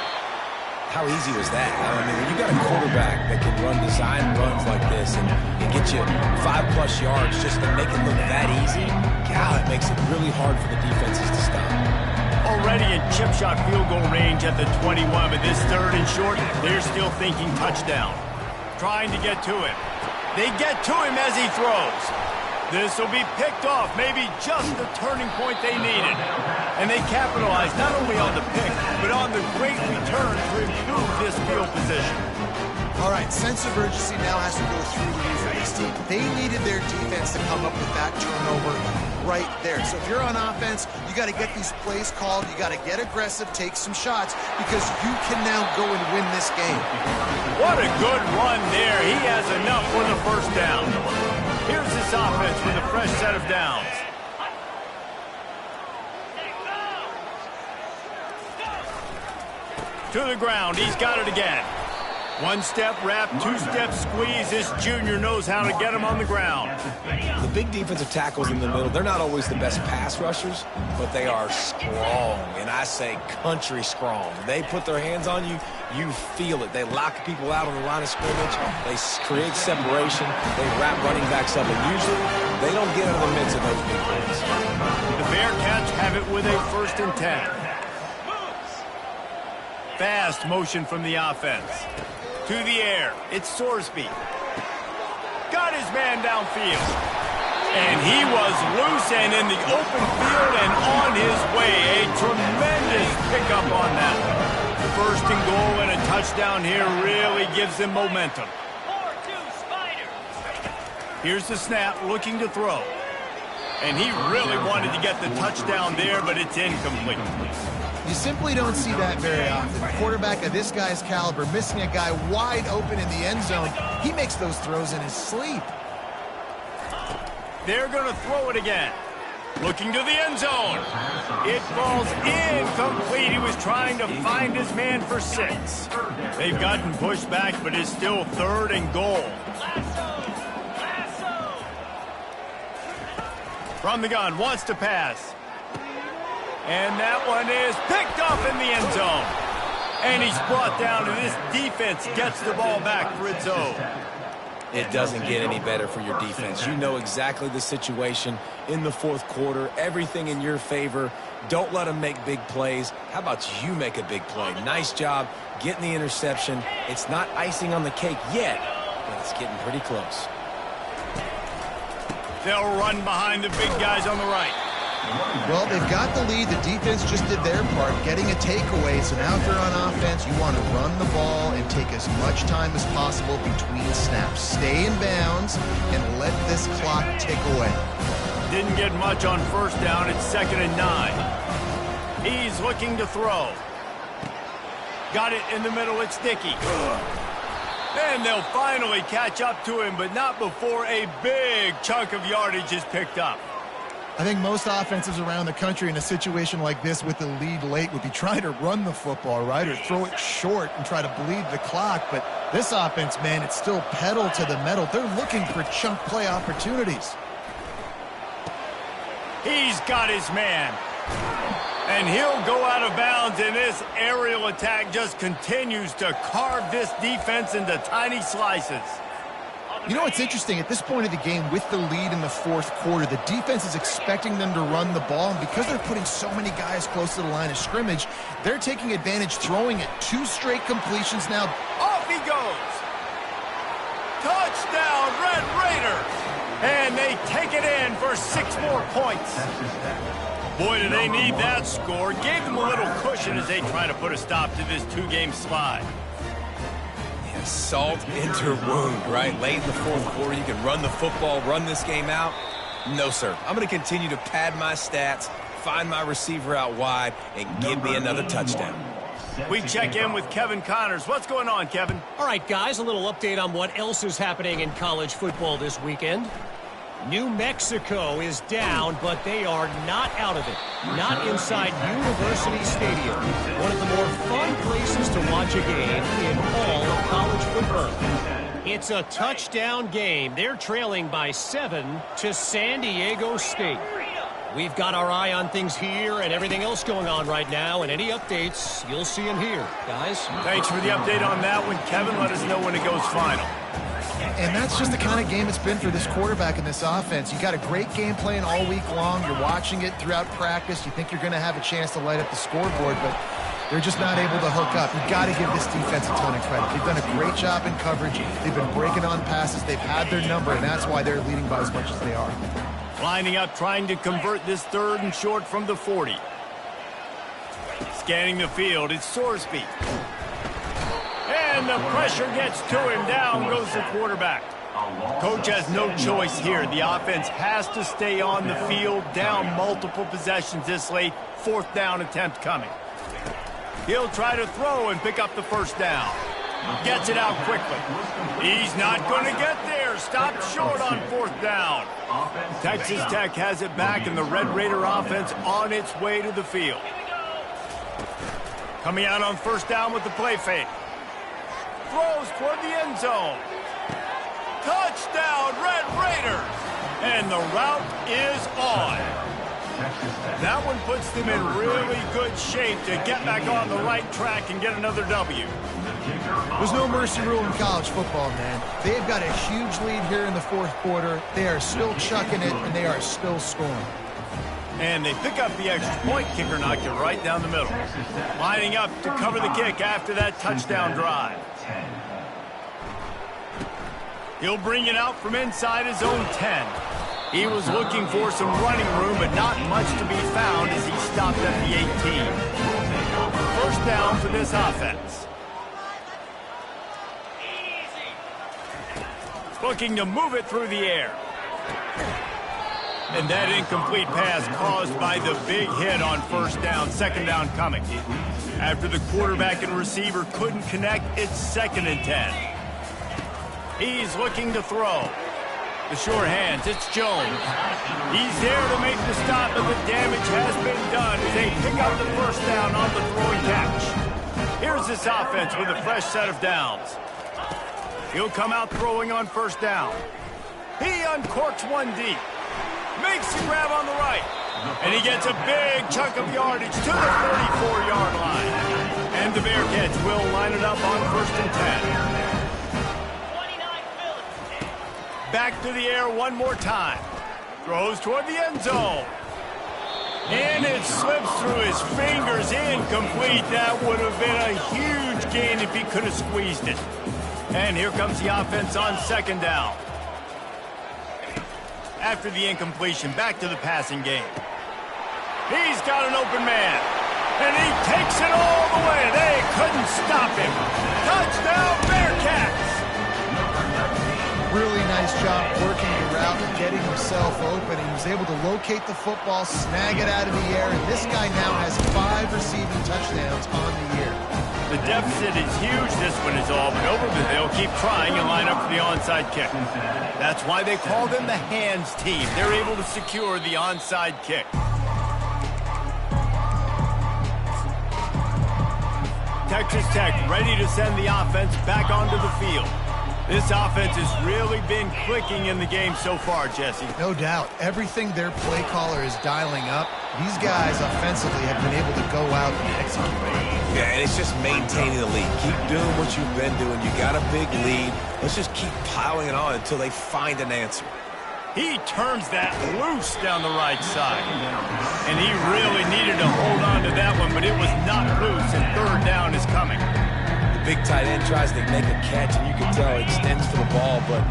How easy was that? I mean, when you got a quarterback that can run design runs like this and get you 5+ yards just to make it look that easy, God, it makes it really hard for the defenses to stop.
Already in chip shot field goal range at the 21, but this 3rd and short, they're still thinking touchdown. Trying to get to him. They get to him as he throws. This will be picked off, maybe just the turning point they needed. And they capitalize not only on the pick, but on the great return to improve this field position.
All right, sense of urgency now has to go through the roof for this team. They needed their defense to come up with that turnover right there. So if you're on offense, you got to get these plays called. You got to get aggressive, take some shots, because you can now go and win this game.
What a good run there. He has enough for the first down. Here's this offense with a fresh set of downs. To the ground. He's got it again. 1-step wrap, 2-step squeeze. This junior knows how to get him on the ground.
The big defensive tackles in the middle, they're not always the best pass rushers, but they are strong, and I say country strong. They put their hands on you, you feel it. They lock people out on the line of scrimmage. They create separation. They wrap running backs up, and usually they don't get out of the midst of those big plays.
The Bearcats have it with a 1st and 10. Fast motion from the offense. To the air, it's Sorsby. Got his man downfield. And he was loose and in the open field and on his way. A tremendous pickup on that. 1st and goal and a touchdown here really gives them momentum. Here's the snap, looking to throw. And he really wanted to get the touchdown there, but it's incomplete.
You simply don't see that very often. A quarterback of this guy's caliber missing a guy wide open in the end zone. He makes those throws in his sleep.
They're going to throw it again. Looking to the end zone. It falls incomplete. He was trying to find his man for 6. They've gotten pushed back, but it's still 3rd and goal. From the gun, wants to pass. And that one is picked up in the end zone. And he's brought down, and this defense gets the ball back for its own.
It doesn't get any better for your defense. You know exactly the situation in the 4th quarter. Everything in your favor. Don't let them make big plays. How about you make a big play? Nice job getting the interception. It's not icing on the cake yet, but it's getting pretty close.
They'll run behind the big guys on the right.
Well, they've got the lead. The defense just did their part, getting a takeaway. So now if they're on offense, you want to run the ball and take as much time as possible between snaps. Stay in bounds and let this clock tick away.
Didn't get much on 1st down. It's 2nd and 9. He's looking to throw. Got it in the middle. It's Dickey. And they'll finally catch up to him, but not before a big chunk of yardage is picked up.
I think most offenses around the country in a situation like this with the lead late would be trying to run the football, right, or throw it short and try to bleed the clock. But this offense, man, it's still pedal to the metal. They're looking for chunk play opportunities.
He's got his man. And he'll go out of bounds, and this aerial attack just continues to carve this defense into tiny slices.
You know what's interesting? At this point of the game, with the lead in the 4th quarter, the defense is expecting them to run the ball, and because they're putting so many guys close to the line of scrimmage, they're taking advantage, throwing it. 2 straight completions now.
Off he goes. Touchdown, Red Raiders. And they take it in for 6 more points. Boy, do they need that score. Gave them a little cushion as they try to put a stop to this 2-game slide.
Salt into wound, right? Late in the 4th quarter, you can run the football, run this game out. No, sir. I'm going to continue to pad my stats, find my receiver out wide, and give me another touchdown.
We check in with Kevin Connors. What's going on, Kevin?
All right, guys, a little update on what else is happening in college football this weekend. New Mexico is down, but they are not out of it. Not inside University Stadium, one of the more fun places to watch a game in all of college football. It's a touchdown game. They're trailing by 7 to San Diego State. We've got our eye on things here and everything else going on right now, and any updates you'll see in here, guys.
Thanks for the update on that one, Kevin. Let us know when it goes final.
And that's just the kind of game it's been for this quarterback and this offense. You got a great game plan all week long. You're watching it throughout practice. You think you're going to have a chance to light up the scoreboard, but they're just not able to hook up. You've got to give this defense a ton of credit. They've done a great job in coverage. They've been breaking on passes. They've had their number, and that's why they're leading by as much as they are.
Lining up, trying to convert this 3rd and short from the 40. Scanning the field, it's Sorsby. And the pressure gets to him. Down goes the quarterback. Coach has no choice here. The offense has to stay on the field, down multiple possessions this late. 4th down attempt coming. He'll try to throw and pick up the 1st down. Gets it out quickly. He's not going to get there. Stopped short on 4th down. Texas Tech has it back, and the Red Raider offense on its way to the field. Coming out on 1st down with the play fake. Throws toward the end zone. Touchdown, Red Raiders! And the route is on. That one puts them in really good shape to get back on the right track and get another W.
There's no mercy rule in college football, man. They've got a huge lead here in the 4th quarter. They are still chucking it, and they are still scoring.
And they pick up the extra point. Kicker knocked it right down the middle. Lining up to cover the kick after that touchdown drive. He'll bring it out from inside his own 10. He was looking for some running room, but not much to be found as he stopped at the 18. 1st down for this offense. Looking to move it through the air. And that incomplete pass caused by the big hit on 1st down. 2nd down coming. After the quarterback and receiver couldn't connect, it's 2nd and 10. He's looking to throw. The sure hands, it's Jones. He's there to make the stop, but the damage has been done as they pick up the first down on the throwing catch. Here's this offense with a fresh set of downs. He'll come out throwing on first down. He uncorks one deep. Makes the grab on the right. And he gets a big chunk of yardage to the 34-yard line. And the Bearcats will line it up on 1st and 10. Back to the air one more time. Throws toward the end zone. And it slips through his fingers, incomplete. That would have been a huge gain if he could have squeezed it. And here comes the offense on 2nd down. After the incompletion, back to the passing game. He's got an open man. And he takes it all the way. They couldn't stop him. Touchdown, Bearcats!
Really nice job working the route and getting himself open. He was able to locate the football, snag it out of the air, and this guy now has 5 receiving touchdowns on the year.
The deficit is huge. This one is all but over, but they'll keep trying and line up for the onside kick. That's why they call them the hands team. They're able to secure the onside kick. Texas Tech ready to send the offense back onto the field. This offense has really been clicking in the game so far, Jesse.
No doubt. Everything their play caller is dialing up, these guys offensively have been able to go out and execute.
Yeah, and it's just maintaining the lead. Keep doing what you've been doing. You got a big lead. Let's just keep piling it on until they find an answer.
He turns that loose down the right side. And he really needed to hold on to that one, but it was not loose, and 3rd down is coming.
The big tight end tries to make a catch, and you can tell he extends for the ball, but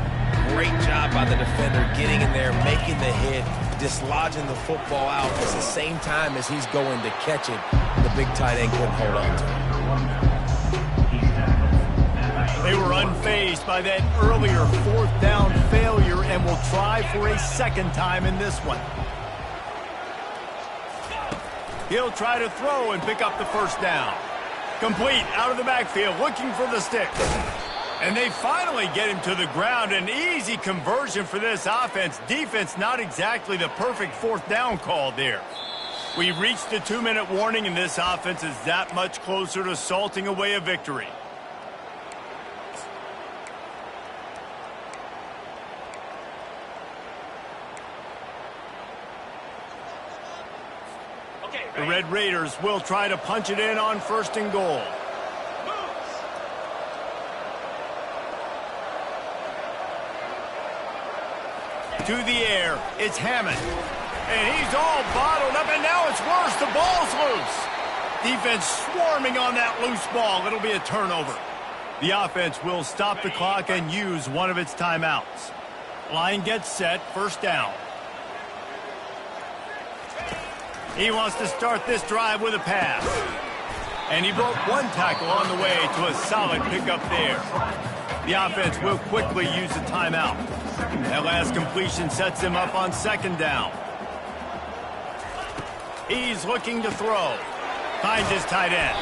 great job by the defender getting in there, making the hit, dislodging the football out at the same time as he's going to catch it. The big tight end couldn't hold on to it.
They were unfazed by that earlier 4th down failure and will try for a 2nd time in this one. He'll try to throw and pick up the first down. Complete out of the backfield, looking for the stick. And they finally get him to the ground. An easy conversion for this offense. Defense not exactly the perfect 4th down call there. We've reached the 2-minute warning, and this offense is that much closer to salting away a victory. The Red Raiders will try to punch it in on 1st and goal. To the air, it's Hammond. And he's all bottled up, and now it's worse. The ball's loose. Defense swarming on that loose ball. It'll be a turnover. The offense will stop the clock and use one of its timeouts. Line gets set, 1st down. He wants to start this drive with a pass. And he broke one tackle on the way to a solid pickup there. The offense will quickly use a timeout. That last completion sets him up on 2nd down. He's looking to throw. Finds his tight end.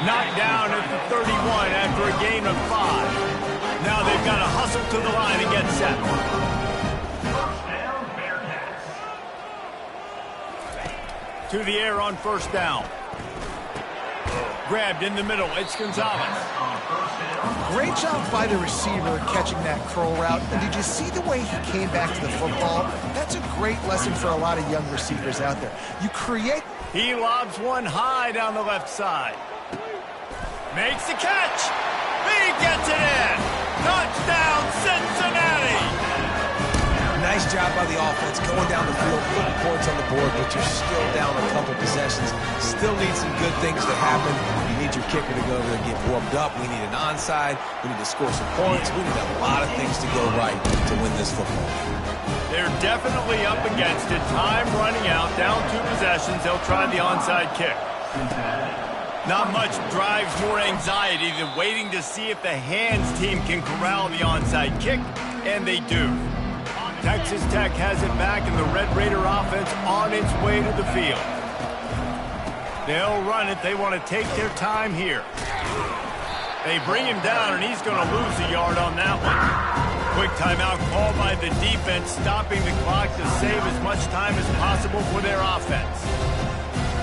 Knocked down at the 31 after a gain of 5. Now they've got to hustle to the line and get set. To the air on 1st down. Grabbed in the middle. It's Gonzalez.
Great job by the receiver catching that curl route. And did you see the way he came back to the football? That's a great lesson for a lot of young receivers out there. You create...
He lobs one high down the left side. Makes the catch. He gets it in. Touchdown, Cincinnati.
Nice job by the offense going down the field, putting points on the board, but you're still down a couple possessions. Still need some good things to happen. You need your kicker to go over there and get warmed up. We need an onside. We need to score some points. We need a lot of things to go right to win this football game.
They're definitely up against it. Time running out, down 2 possessions. They'll try the onside kick. Not much drives more anxiety than waiting to see if the hands team can corral the onside kick, and they do. Texas Tech has it back, and the Red Raider offense on its way to the field. They'll run it. They want to take their time here. They bring him down, and he's going to lose a yard on that one. Quick timeout called by the defense, stopping the clock to save as much time as possible for their offense.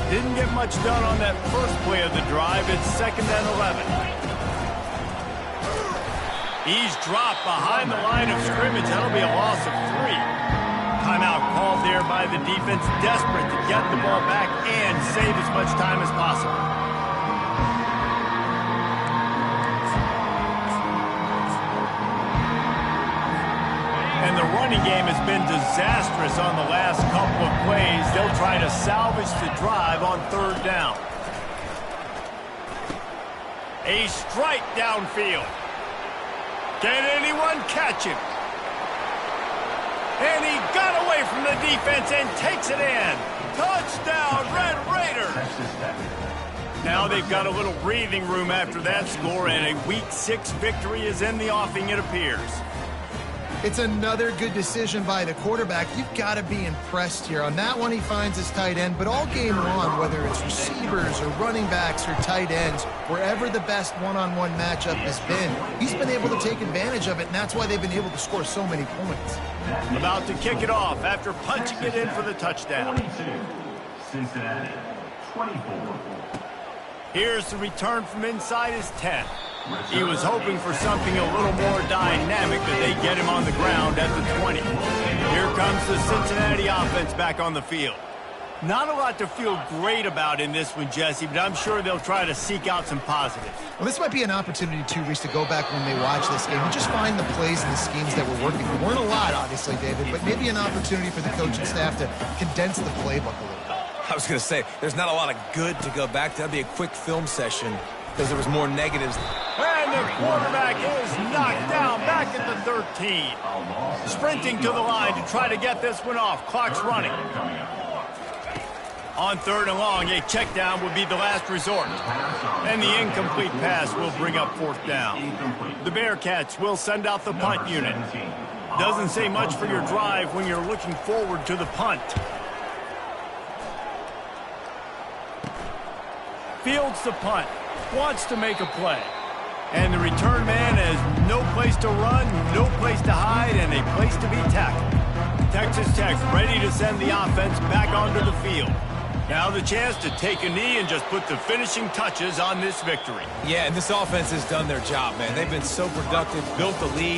Didn't get much done on that first play of the drive. It's 2nd and 11. He's dropped behind the line of scrimmage. That'll be a loss of 3. Timeout called there by the defense, desperate to get the ball back and save as much time as possible. And the running game has been disastrous on the last couple of plays. They'll try to salvage the drive on 3rd down. A strike downfield. Can anyone catch him? And he got away from the defense and takes it in. Touchdown, Red Raiders! Now they've got a little breathing room after that score, and a Week 6 victory is in the offing, it appears.
It's another good decision by the quarterback. You've got to be impressed here. On that one, he finds his tight end, but all game long, whether it's receivers or running backs or tight ends, wherever the best one-on-one matchup has been, he's been able to take advantage of it, and that's why they've been able to score so many points.
About to kick it off after punching it in for the touchdown.
22, Cincinnati, 24.
Here's the return from inside his 10. He was hoping for something a little more dynamic, that they get him on the ground at the 20. Here comes the Cincinnati offense back on the field. Not a lot to feel great about in this one, Jesse, but I'm sure they'll try to seek out some positives.
Well, this might be an opportunity, too, Reese, to go back when they watch this game and just find the plays and the schemes that were working. There weren't a lot, obviously, David, but maybe an opportunity for the coaching staff to condense the playbook a little bit.
I was going to say, there's not a lot of good to go back to. That'd be a quick film session because there was more negatives.
And the quarterback is knocked down back at the 13. Sprinting to the line to try to get this one off. Clock's running. On 3rd and long, a check down would be the last resort. And the incomplete pass will bring up 4th down. The Bearcats will send out the punt unit. Doesn't say much for your drive when you're looking forward to the punt. Fields the punt. Wants to make a play. And the return man has no place to run, no place to hide, and a place to be tackled. Texas Tech ready to send the offense back onto the field. Now the chance to take a knee and just put the finishing touches on this victory.
Yeah, and this offense has done their job, man. They've been so productive, built the lead,